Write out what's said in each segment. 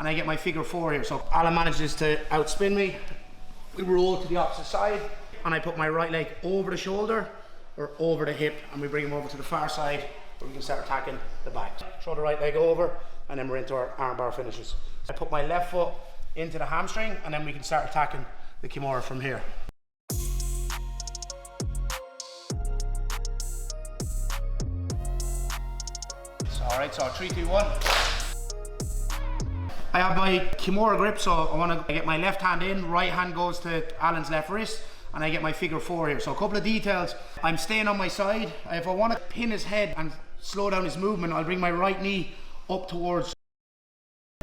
and I get my figure 4 here. So Alan manages to outspin me. We roll to the opposite side, and I put my right leg over the shoulder or over the hip, and we bring him over to the far side where we can start attacking the back. Throw the right leg over, and then we're into our armbar finishes. I put my left foot into the hamstring, and then we can start attacking the Kimura from here. Alright, so 3, 2, 1. I have my Kimura grip, so I want to get my left hand in, right hand goes to Alan's left wrist, and I get my figure 4 here. So a couple of details. I'm staying on my side. If I want to pin his head and slow down his movement, I'll bring my right knee up towards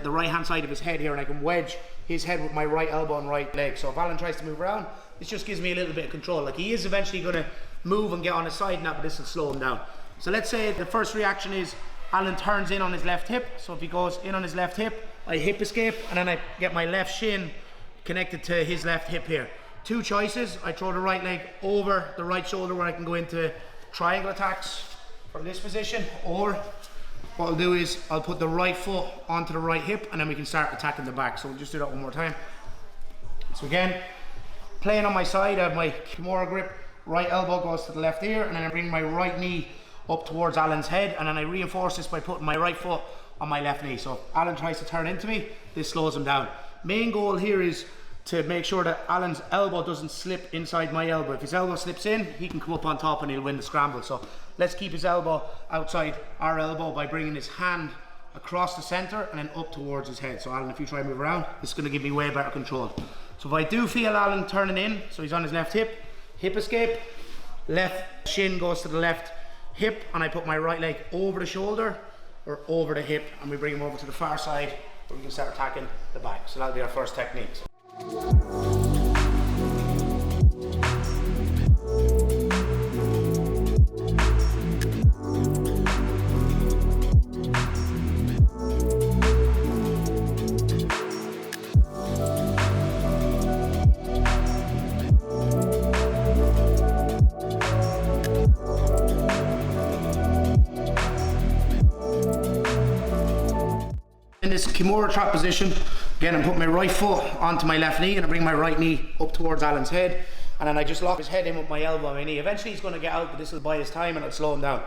the right hand side of his head here, and I can wedge his head with my right elbow and right leg. So if Alan tries to move around, this just gives me a little bit of control. Like, he is eventually going to move and get on his side now, but this will slow him down. So let's say the first reaction is Alan turns in on his left hip. So if he goes in on his left hip, I hip escape, and then I get my left shin connected to his left hip here. Two choices. I throw the right leg over the right shoulder where I can go into triangle attacks from this position, or what I'll do is I'll put the right foot onto the right hip, and then we can start attacking the back. So we'll just do that one more time. So again, playing on my side, I have my Kimura grip, right elbow goes to the left ear, and then I bring my right knee up towards Alan's head, and then I reinforce this by putting my right foot on my left knee. So if Alan tries to turn into me, this slows him down. Main goal here is to make sure that Alan's elbow doesn't slip inside my elbow. If his elbow slips in, he can come up on top and he'll win the scramble. So let's keep his elbow outside our elbow by bringing his hand across the center and then up towards his head. So Alan, if you try to move around, this is going to give me way better control. So if I do feel Alan turning in, so he's on his left hip, hip escape, left shin goes to the left hip, and I put my right leg over the shoulder or over the hip, and we bring him over to the far side where we can start attacking the back. So that'll be our first technique. In this Kimura Trap position, again, I'm putting my right foot onto my left knee, and I bring my right knee up towards Alan's head, and then I just lock his head in with my elbow and my knee. Eventually he's going to get out, but this will buy his time and it'll slow him down.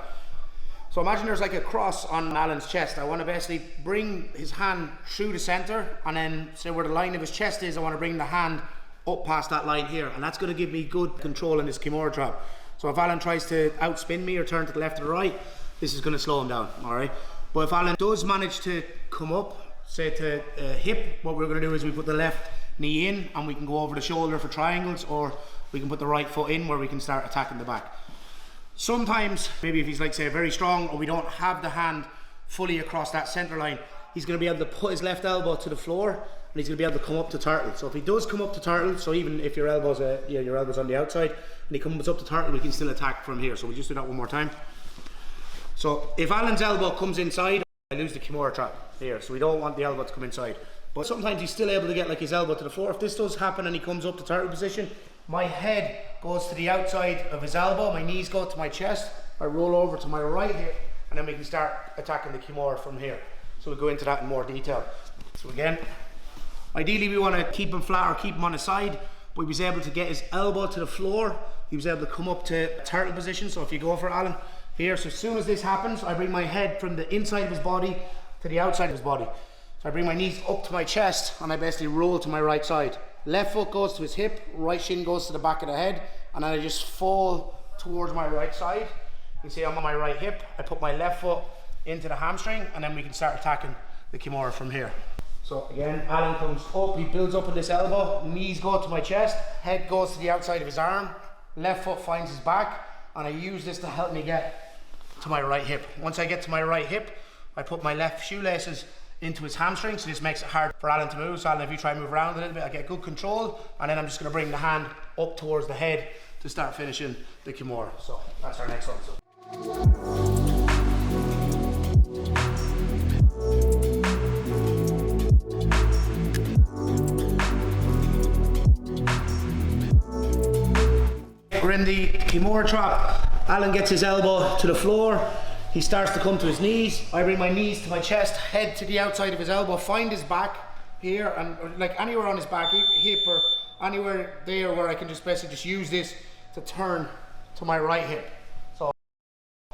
So imagine there's like a cross on Alan's chest. I want to basically bring his hand through the center, and then say where the line of his chest is, I want to bring the hand up past that line here, and that's going to give me good control in this Kimura Trap. So if Alan tries to outspin me or turn to the left or the right, this is going to slow him down, all right? But if Alan does manage to come up, say to hip, what we're going to do is we put the left knee in, and we can go over the shoulder for triangles, or we can put the right foot in where we can start attacking the back. Sometimes, maybe if he's like say very strong, or we don't have the hand fully across that center line, he's going to be able to put his left elbow to the floor, and he's going to be able to come up to turtle. So if he does come up to turtle, so even if your elbow's your elbow's on the outside and he comes up to turtle, we can still attack from here. So we'll just do that one more time. So if Alan's elbow comes inside, I lose the Kimura Trap here, so we don't want the elbow to come inside. But sometimes he's still able to get like his elbow to the floor. If this does happen and he comes up to turtle position, my head goes to the outside of his elbow, my knees go to my chest, I roll over to my right here, and then we can start attacking the Kimura from here. So we'll go into that in more detail. So again, ideally we want to keep him flat or keep him on his side, but he was able to get his elbow to the floor, he was able to come up to turtle position. So if you go for Alan here, so as soon as this happens, I bring my head from the inside of his body to the outside of his body. So I bring my knees up to my chest, and I basically roll to my right side. Left foot goes to his hip, right shin goes to the back of the head, and then I just fall towards my right side. You can see I'm on my right hip. I put my left foot into the hamstring, and then we can start attacking the Kimura from here. So again, Alan comes up, he builds up with this elbow, knees go to my chest, head goes to the outside of his arm, left foot finds his back, and I use this to help me get to my right hip. Once I get to my right hip, I put my left shoelaces into his hamstring, so this makes it hard for Alan to move. So Alan, if you try and move around a little bit, I get good control, and then I'm just going to bring the hand up towards the head to start finishing the Kimura. So that's our next one. We're in the Kimura Trap. Alan gets his elbow to the floor, He starts to come to his knees. I bring my knees to my chest, head to the outside of his elbow, find his back here, and like anywhere on his back, hip or anywhere there where I can just basically just use this to turn to my right hip. So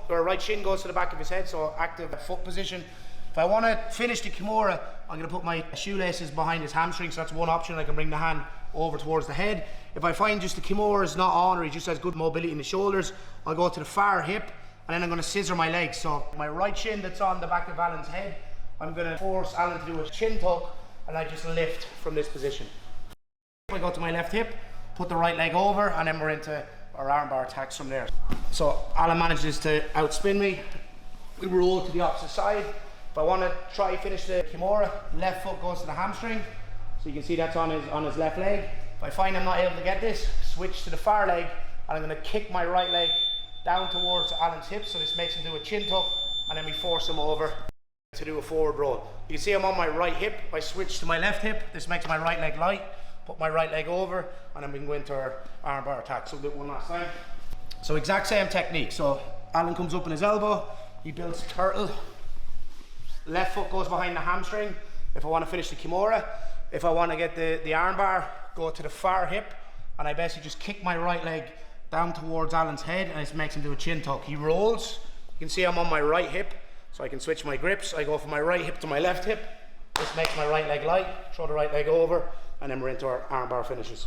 our right shin goes to the back of his head, so active foot position. If I want to finish the Kimura, I'm going to put my shoelaces behind his hamstring, so that's one option. I can bring the hand over towards the head. If I find just the Kimura is not on, or he just has good mobility in the shoulders, I'll go to the far hip, and then I'm going to scissor my legs. So my right shin that's on the back of Alan's head, I'm going to force Alan to do a chin tuck, and I just lift from this position. I go to my left hip, put the right leg over, and then we're into our armbar attacks from there. So Alan manages to outspin me. We roll to the opposite side. If I want to try finish the Kimura, left foot goes to the hamstring. So you can see that's on his left leg. If I find I'm not able to get this, switch to the far leg, and I'm going to kick my right leg down towards Alan's hips, so this makes him do a chin tuck, and then we force him over to do a forward roll. You can see I'm on my right hip. I switch to my left hip. This makes my right leg light. Put my right leg over, and then we can go into our armbar attack. So we'll do it one last time. So exact same technique. So Alan comes up in his elbow. He builds a turtle. Left foot goes behind the hamstring. If I want to finish the Kimura, if I want to get the armbar, go to the far hip, and I basically just kick my right leg down towards Alan's head, and this makes him do a chin tuck. He rolls. You can see I'm on my right hip, so I can switch my grips. I go from my right hip to my left hip. This makes my right leg light. Throw the right leg over, and then we're into our armbar finishes.